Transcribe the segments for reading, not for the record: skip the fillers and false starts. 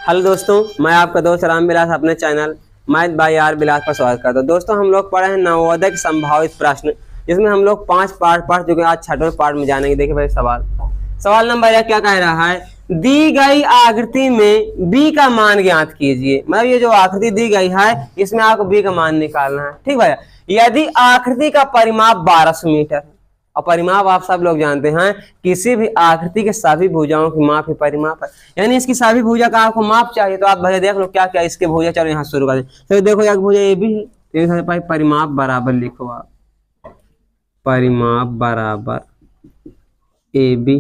Hello दोस्तों, मैं आपका दोस्त रामविलास अपने चैनल मैथ बाय आर विलास पर स्वागत करता हूँ। दोस्तों, हम लोग पढ़े हैं नवोदय के संभावित प्रश्न, जिसमें हम लोग 5 पार्ट पढ़ चुके हैं। आज 6वें पार्ट में जानेंगे। देखिए भाई, सवाल नंबर 1 क्या कह रहा है, दी गई आकृति में b का मान ज्ञात कीजिए। मतलब ये जो आकृति दी गई है इसमें आपको b का मान निकालना है। ठीक भैया, यदि आकृति का परिमाप 1200 मीटर है, और परिमाप आप सब लोग जानते हैं किसी भी आकृति के सभी भुजाओं की माप ही परिमाप है, यानी इसकी सभी भुजा का आपको माप चाहिए। तो आप भैया देख लो क्या क्या इसके भुजा। चलो यहाँ शुरू करें। तो देखो एक भुजा ए बी है, तो भाई परिमाप बराबर लिखो आप, परिमाप बराबर ए बी।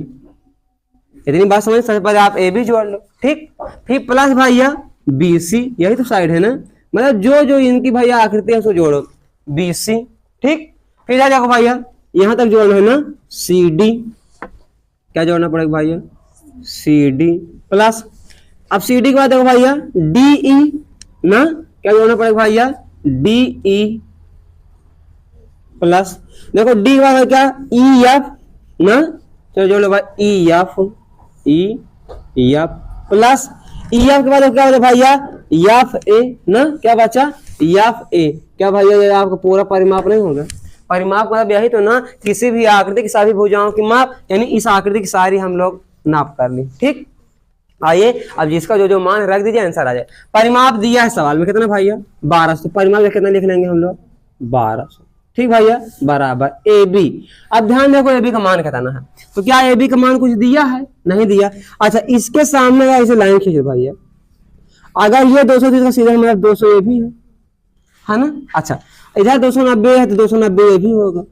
इतनी बात समझ, सबसे पहले आप ए बी जोड़ लो। ठीक, फिर प्लस भैया बी सी, यही तो साइड है ना, मतलब जो जो इनकी भैया आकृति है उसको जोड़ो बी सी। ठीक, फिर आ जाओ भैया यहां तक जोड़ना है ना सी डी। क्या जोड़ना पड़ेगा भैया, सी डी प्लस, अब सी डी के बाद देखो भैया डी ई ना, क्या जोड़ना पड़ेगा भैया डी ई प्लस, देखो डी के बाद क्या ई एफ ना, चलो जोड़ लो भाई E F, E F plus E F के बाद क्या होता है भैया एफ ए ना, क्या बचा एफ ए। क्या भैया ये आपका पूरा परिमाप नहीं होगा? परिमाप मतलब यही तो ना, किसी भी आकृति की सारी भुजाओं की माप, यानी इस आकृति की सारी हम लोग नाप कर ली। ठीक, आइए अब जिसका जो जो मान रख दीजिए, आंसर आ जाए। परिमाप दिया है सवाल में कितना भैया 1200, परिमाप कितना लिख लेंगे हम लोग 1200। ठीक भैया, बराबर ए बी। अब ध्यान देखो ए बी का मान कितना है, तो क्या ए बी का मान कुछ दिया है? नहीं दिया। अच्छा, इसके सामने ऐसे लाइन खींचो भैया, अगर ये 230 का सीधा मतलब 200 ए भी है ना। अच्छा, इधर 290 है तो 290 ए भी होगा,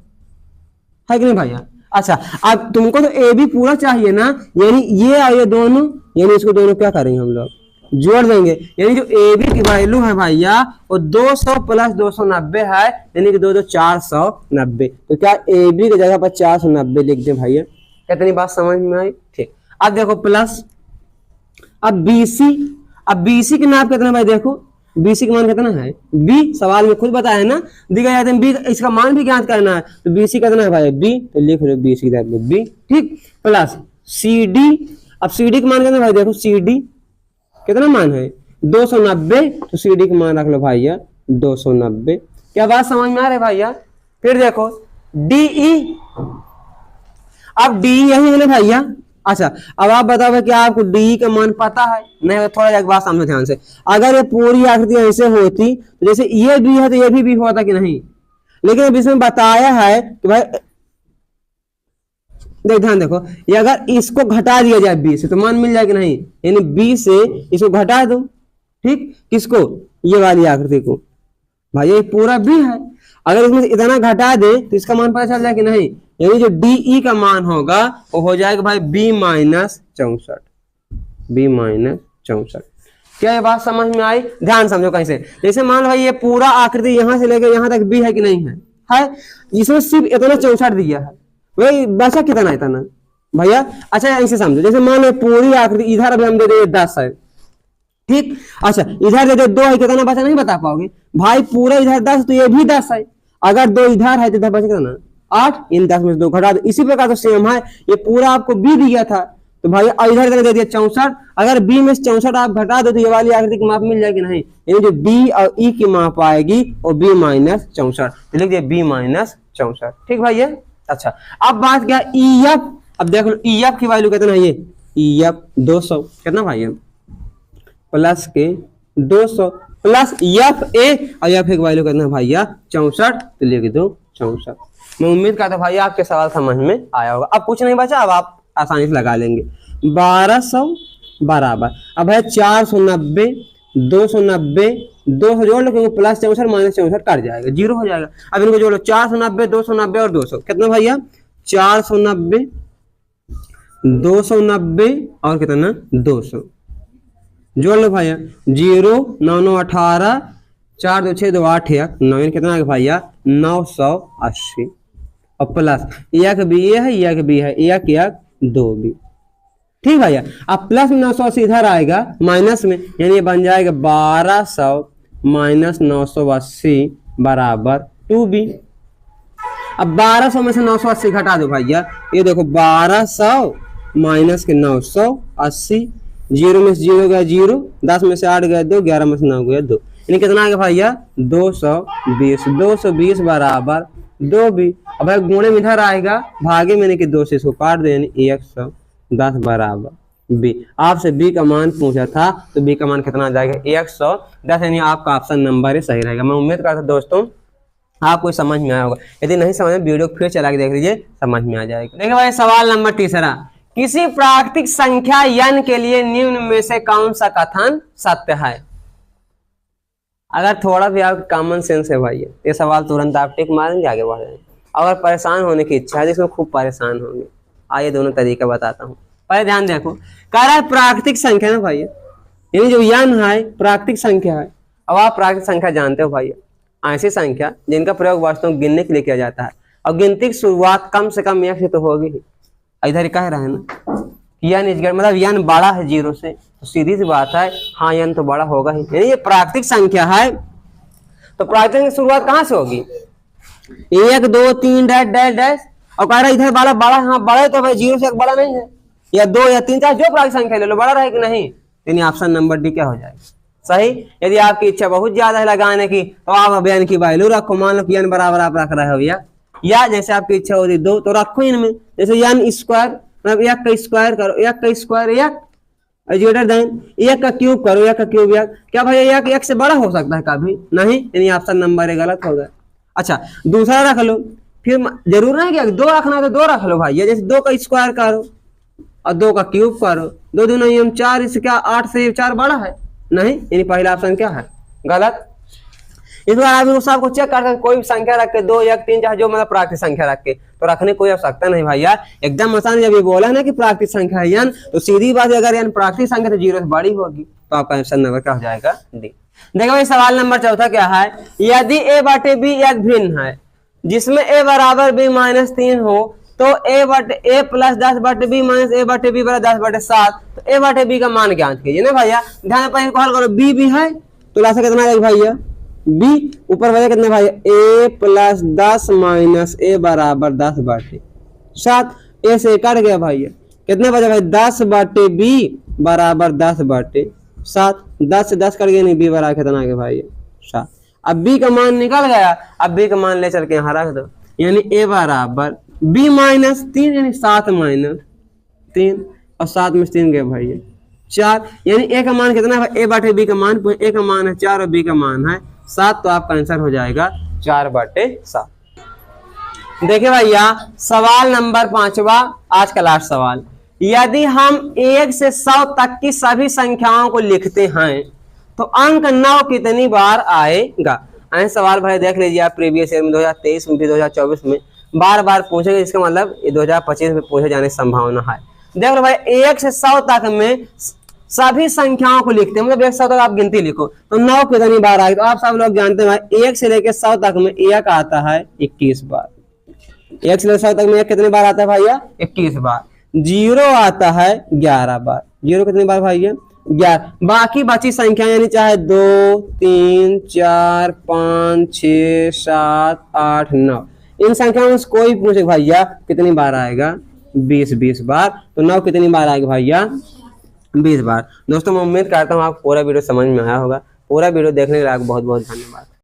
है कि नहीं भैया? अच्छा, अब तुमको तो ए बी पूरा चाहिए ना, यानी ये और ये दोनों, यानी इसको दोनों क्या करेंगे हम लोग जोड़ देंगे, यानी जो ए बी की वैल्यू है भैया वो 200 प्लस 290 है, यानी कि 2 2 490। तो क्या ए बी की जगह पर 490 लिख दे भैया। कितनी बात समझ में आई? ठीक, अब देखो प्लस, अब बीसी, अब बीसी के नाप कितना भाई, देखो बीसी का मान कितना है, बी सवाल में खुद बताया है ना, दिया जाता है बी, इसका मान भी ज्ञात करना है। तो बीसी कितना है भाई बी, तो लिख लो बीसी की जगह बी। ठीक, प्लस सी डी, अब सी डी का मान कितना भाई, देखो सी डी कितना मान है 290, तो सी डी का मान रख लो भैया 290। क्या बात समझ में आ रही है भैया? फिर देखो डी ई, अब डी यही है ना भैया। अच्छा, अब आप बताओ कि आपको डी का मान पता है? नहीं, थोड़ा एक बात समझो ध्यान से, अगर ये पूरी आकृति ऐसे होती तो जैसे ये बी है तो ये भी होता कि नहीं, लेकिन अब इसमें बताया है कि भाई देख ध्यान देखो, ये अगर इसको घटा दिया जाए बी से तो मान मिल जाए कि नहीं, यानी बी से इसको घटा दो। ठीक, किसको, ये वाली आकृति को भाई, ये पूरा बी है, अगर इसमें इतना घटा दे तो इसका मान पता चल जाए कि नहीं, यानी जो डी ई का मान होगा वो हो जाएगा भाई बी माइनस 64, बी माइनस 64। क्या ये बात समझ में आई? ध्यान समझो कैसे, जैसे मान लो भाई ये पूरा आकृति यहां से लेकर यहां तक बी है कि नहीं है, है, इसमें सिर्फ इतना 64 दिया है, वही बचा कितना इतना भैया। अच्छा ऐसे समझो, जैसे मान लो पूरी आकृति इधर अभी हम दे दे 10 है, ठीक, अच्छा इधर दे दे 2 है, कितना बचा नहीं बता पाओगे भाई, पूरा इधर 10 तो ये भी 10 है, अगर 2 इधर है तो इधर बचा कितना 8, इन 10 में से 2 घटा दो। इसी प्रकार तो सेम है, ये पूरा आपको बी दिया था तो भाई इधर इधर दे दिया 64, अगर बी में से 64 आप घटा दो तो ये वाली आकृति की माप मिल जाएगी नहीं, यानी जो डी और ई की माप आएगी वो बी माइनस 64, तो लिख दिया बी माइनस 64। ठीक भाई ये। अच्छा, अब बात क्या ई एफ, अब देख लो ई एफ की वैल्यू कितना है, ये ई एफ 200 कितना भाई प्लस के 200 प्लस एफ ए, और एफ ए की वैल्यू कितना भैया 64, तो लिख दो 64। मैं उम्मीद करता हूं भाई आपके सवाल समझ में आया होगा। अब कुछ नहीं बचा, अब आप आसानी से लगा लेंगे। 1200 बराबर, अब है 490, 290, 200 जोड़ लो क्योंकि प्लस 64 माइनस 64 कट जाएगा, 0 हो जाएगा। अब इनको जोड़ लो 490, 290 और 200 कितना भैया 490, 290 और कितना 200 जोड़ लो भैया, 0 9 9 18, 4 2 6 2 8 1 9, कितना आ गया भैया 980, और प्लस एक बी ए है, एक बी है, एक 2 बी। ठीक भैया, अब प्लस में 980 इधर आएगा माइनस में, यानी ये बन जाएगा 1200 माइनस 980 बराबर 2b। अब 1200 में से 980 घटा दो भैया, ये देखो 1200 माइनस के 980, जीरो में से जीरो गया जीरो, 10 में से 8 गया 2, 11 में से 9 गया 2, यानी कितना आ गया भैया 220। 220 बराबर 2 भी, अब भाई गुणे में इधर आएगा, भागे में कि 2 से इसको काट दे, यानी 110 बराबर बी। आपसे बी का मान पूछा था, तो बी का मान कितना आ जाएगा 110, यानी आपका ऑप्शन नंबर सही रहेगा। मैं उम्मीद करता हूं दोस्तों आपको समझ में आया होगा, यदि नहीं समझ में वीडियो फिर चला के देख लीजिए, समझ में आ जाएगा। देखिए भाई सवाल नंबर तीसरा, किसी प्राकृतिक संख्या n के लिए निम्न में से कौन सा कथन सत्य है। अगर थोड़ा भी आप कॉमन सेंस है भाई, ये सवाल तुरंत आप टिक मारेंगे, आगे बढ़ जाएंगे। अगर परेशान होने की इच्छा है जिसमें खूब परेशान होंगे, आइए दोनों तरीका बताता हूँ। पहले ध्यान देखो, कह रहा है प्राकृतिक संख्या ना भाई, यानी जो n है प्राकृतिक संख्या है। अब आप प्राकृतिक संख्या जानते हो भाई, ऐसी संख्या जिनका प्रयोग वास्तव में गिनने के लिए किया जाता है, और गिनती की शुरुआत कम से कम 1 से तो होगी ही। इधर कह रहा है ना n मतलब n बड़ा है 0 से, तो सीधी सी बात है हाँ n तो बड़ा होगा ही, यानी ये प्राकृतिक संख्या है। तो प्राकृतिक की शुरुआत कहाँ से होगी, 1 2 3 डैश डैश डैश, और कह रहा है इधर बड़ा बड़ा, हाँ बड़ा है तो भाई 0 से 1 बड़ा नहीं है, या 2 या 3 चाहे जो प्राकृतिक संख्या ले लो, बड़ा रहे कि नहीं, यानी ऑप्शन नंबर डी क्या हो जाएगा सही। यदि आपकी इच्छा बहुत ज्यादा है लगाने की, तो आप अब n की वैल्यू रखो, मान लो कि n बराबर आप रख रहे हो भैया, या जैसे आपकी इच्छा होती 2 तो रखो इनमें, जैसे n स्क्वायर मतलब 1 का स्क्वायर करो, 1 का स्क्वायर 1 ग्रेटर देन 1 का क्यूब करो, 1 का क्यूब 1, क्या भैया 1 से बड़ा हो सकता है कभी नहीं, यानी ऑप्शन नंबर ए गलत होगा। अच्छा दूसरा रख लो, फिर जरूर नहीं कि 2 रखना तो 2 रख लो भाई, जैसे 2 का स्क्वायर करो और 2 का क्यूब करो, 2 दूना 4, इससे क्या 8 से 4 बड़ा है नहीं, यानी पहला ऑप्शन क्या है गलत। इस बार आप उस आपको चेक करके कोई भी संख्या रख के 2 1 3 चाहे जो मतलब प्राकृतिक संख्या रख के तो रखने कोई आवश्यकता नहीं भैया, एकदम आसान। जब ये बोला ना कि प्राकृतिक संख्या है n, तो सीधी बात है अगर n प्राकृतिक संख्या तो 0 से बड़ी होगी, तो आपका आंसर नंबर क्या हो जाएगा डी। देखो भाई सवाल नंबर चौथा क्या है, यदि a बटे b एक भिन्न है जिसमें a बराबर b माइनस 3 हो, तो a प्लस 10 बटे b माइनस a बटे b बराबर 10 बटे 7, तो a बटे b का मान ज्ञात कीजिए ना भैया। ध्यान पर हल करो, b भी है तो लासा कितना आएगा भैया b, ऊपर वजह कितना भैया a प्लस 10 माइनस a बराबर 10 बटे 7, a से कट गया भैया, कितने बचे भाई 10 बटे b बराबर 10 बटे 7, 10 से 10 कट गया, नहीं b बराबर कितना आ गया भाई 7। अब b का मान निकल गया, अब b का मान ले चल के यहाँ रख दो, यानी a बराबर b माइनस 3, यानी 7 माइनस 3, और 7 में 3 गए भाई 4, यानी a का मान कितना है a बटे b का मान, a का मान है 4 और b का मान है 7, तो आपका आंसर हो जाएगा 4 बटे 7। देखिए भैया सवाल नंबर 5वां, आज का लास्ट सवाल, यदि हम 1 से 100 तक की सभी संख्याओं को लिखते हैं तो अंक 9 कितनी बार आएगा। ऐसे सवाल भाई देख लीजिए आप प्रीवियस ईयर में 2023 में भी 2024 में बार बार पूछेंगे, इसका मतलब 2025 में पूछे जाने की संभावना है। देख लो भाई 1 से 100 तक में सभी संख्याओं को लिखते हैं, मतलब 1 से 100 तक आप गिनती लिखो तो 9 कितनी बार आएगी। तो आप सब लोग जानते हैं भाई 1 से लेकर 100 तक में 1 आता है 21 बार, 1 से लेकर 100 तक में 1 कितनी बार आता है भैया 21 बार, 0 आता है 11 बार, 0 कितनी बार भैया 11, बाकी बची संख्या यानी चाहे 2 3 4 5 6 7 8 9, इन संख्याओं में कोई पूछे भैया कितनी बार आएगा 20 बार, तो 9 कितनी बार आएगा भैया 20 बार। दोस्तों मैं उम्मीद करता हूँ आपको पूरा वीडियो समझ में आया होगा, पूरा वीडियो देखने के लिए आपको बहुत बहुत धन्यवाद।